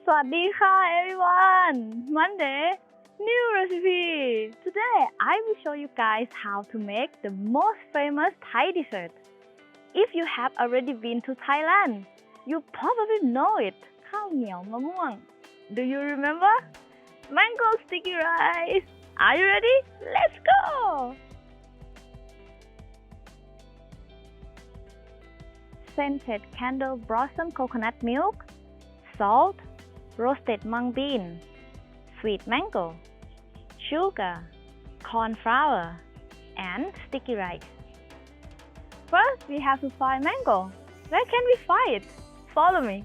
สวัสดีค่ะ everyone! Monday, new recipe! Today, I will show you guys how to make the most famous Thai dessert. If you have already been to Thailand, you probably know it. ข้าวเหนียวมะม่วง Do you remember? Mango sticky rice. Are you ready? Let's go! Scented candle blossom coconut milk, salt, roasted mung bean, sweet mango, sugar, corn flour, and sticky rice. First, we have to find mango. Where can we find it? Follow me.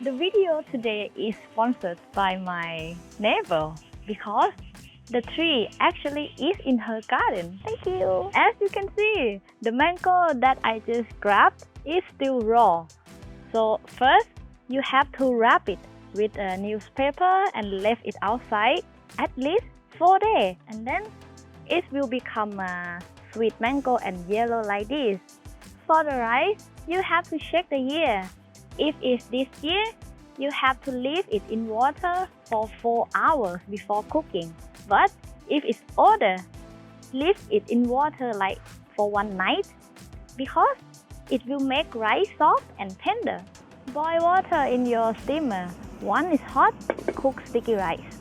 The video today is sponsored by my neighbor because the tree actually is in her garden. Thank you. As you can see, the mango that I just grabbed is still raw. So first, you have to wrap it with a newspaper and leave it outside at least 4 days. And then it will become a sweet mango and yellow like this. For the rice, you have to check the year. If it's this year, you have to leave it in water for 4 hours before cooking. But if it's older, leave it in water like for 1 night because it will make rice soft and tender. Boil water in your steamer. Once it's hot, cook sticky rice.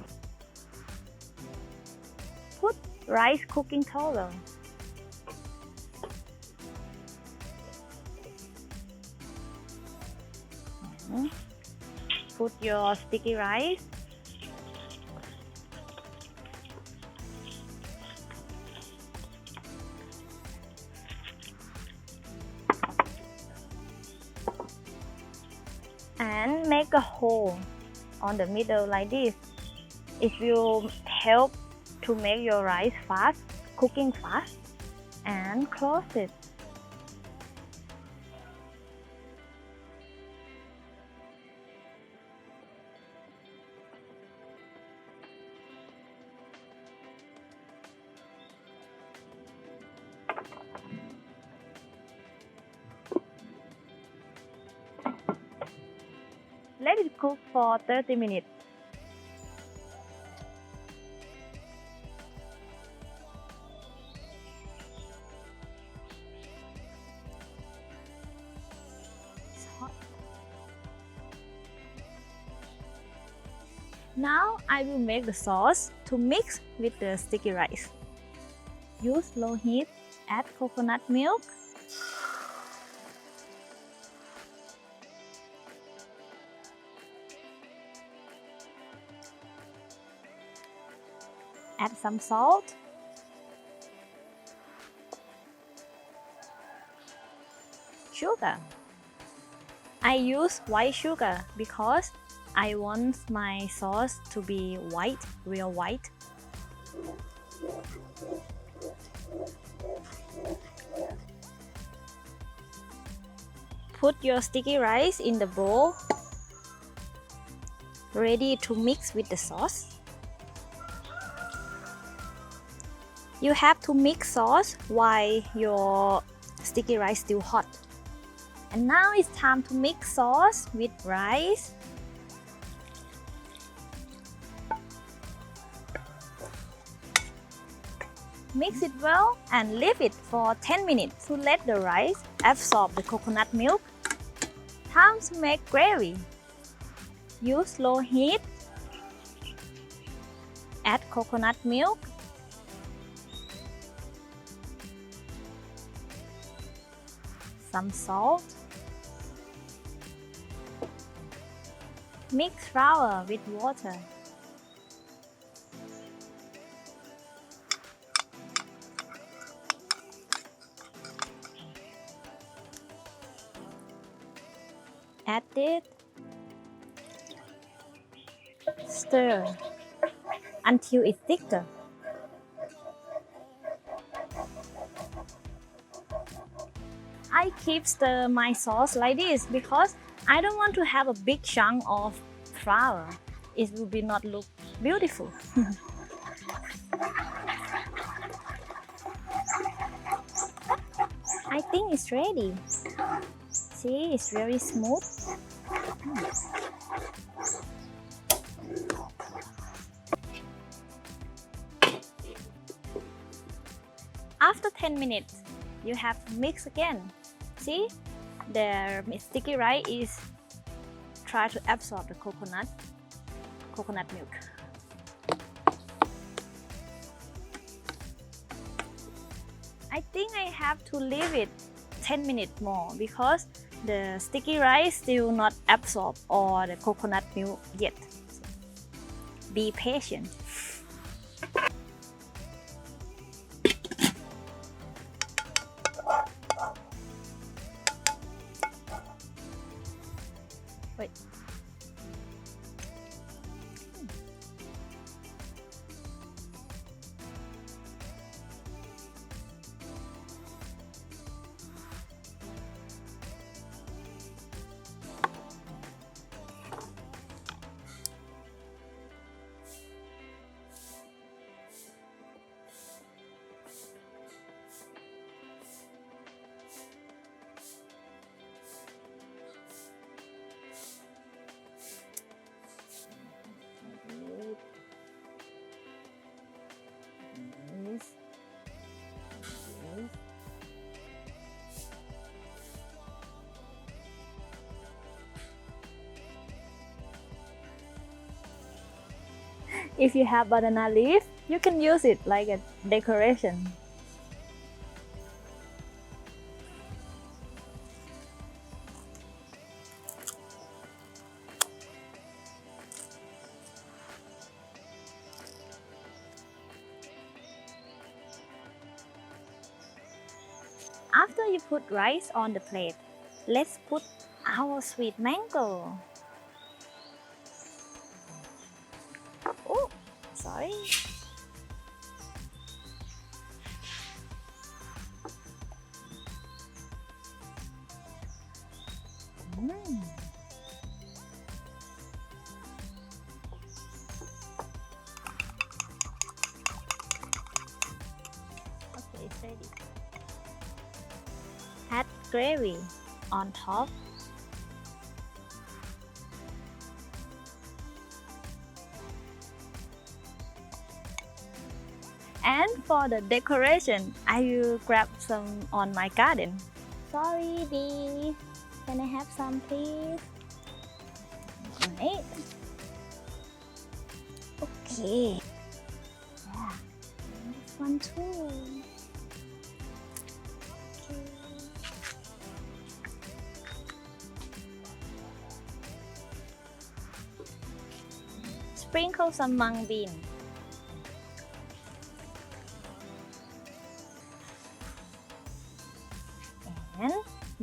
Put rice cooking total. Put your sticky rice. And make a hole on the middle like this. It will help to make your rice fast, cooking fast. And close it. Let it cook for 30 minutes. It's hot. Now I will make the sauce to mix with the sticky rice. Use low heat, add coconut milk. Add some salt, sugar. I use white sugar because I want my sauce to be white, real white. Put your sticky rice in the bowl, ready to mix with the sauce. You have to mix sauce while your sticky rice still hot. And now it's time to mix sauce with rice. Mix it well and leave it for 10 minutes to let the rice absorb the coconut milk. Time to make gravy. Use low heat. Add coconut milk. Some salt. Mix flour with water. Add it. Stir until it's thicker. I keep stir my sauce like this because I don't want to have a big chunk of flour. it will be not look beautiful. I think it's ready. See, it's very smooth. After 10 minutes, you have to mix again. See, the sticky rice is try to absorb the coconut milk. I think I have to leave it 10 minutes more because the sticky rice still not absorb all the coconut milk yet. Be patient. Wait. If you have banana leaf, you can use it like a decoration. After you put rice on the plate, let's put our sweet mango. Oh, sorry. Okay, it's ready. Add gravy on top. And for the decoration, I will grab some on my garden. Sorry, bee. Can I have some, please? Right. Okay. Yeah. This one too. Okay. Sprinkle some mung bean. And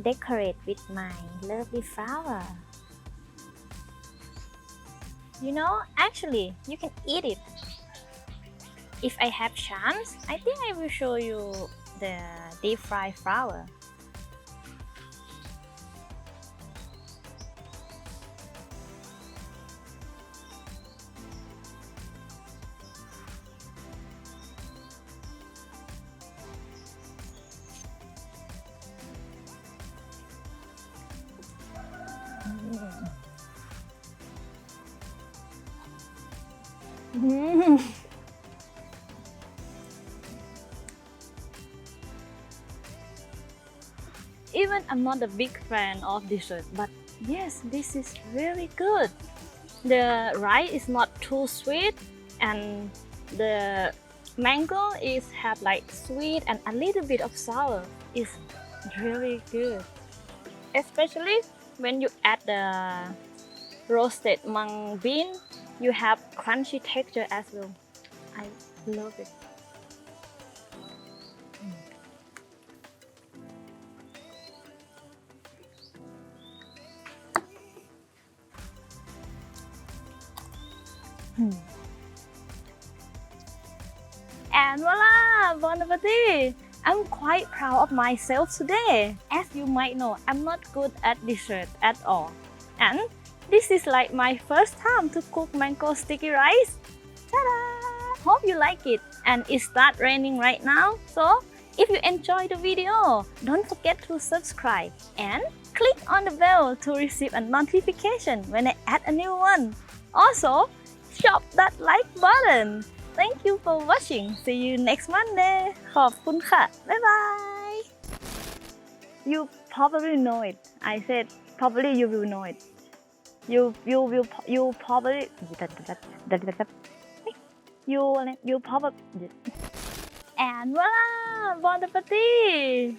decorate with my lovely flower. You know, actually, you can eat it. If I have chance, I think I will show you the deep fried flower. Even I'm not a big fan of dessert, but yes, this is really good. The rice is not too sweet, and the mango is have like sweet and a little bit of sour. It's really good, especially when you add the roasted mung bean. You have crunchy texture as well. I love it. And voila! Bon appetit! I'm quite proud of myself today. As you might know, I'm not good at dessert at all. And This is like my first time to cook mango sticky rice. Ta-da! Hope you like it. And it starts raining right now. So if you enjoyed the video, don't forget to subscribe and click on the bell to receive a notification when I add a new one. Also, chop that like button. Thank you for watching. See you next Monday. ขอบคุณค่ะ Bye bye. You probably know it. I said probably you will know it. You probably you probably and voila, bon appetit.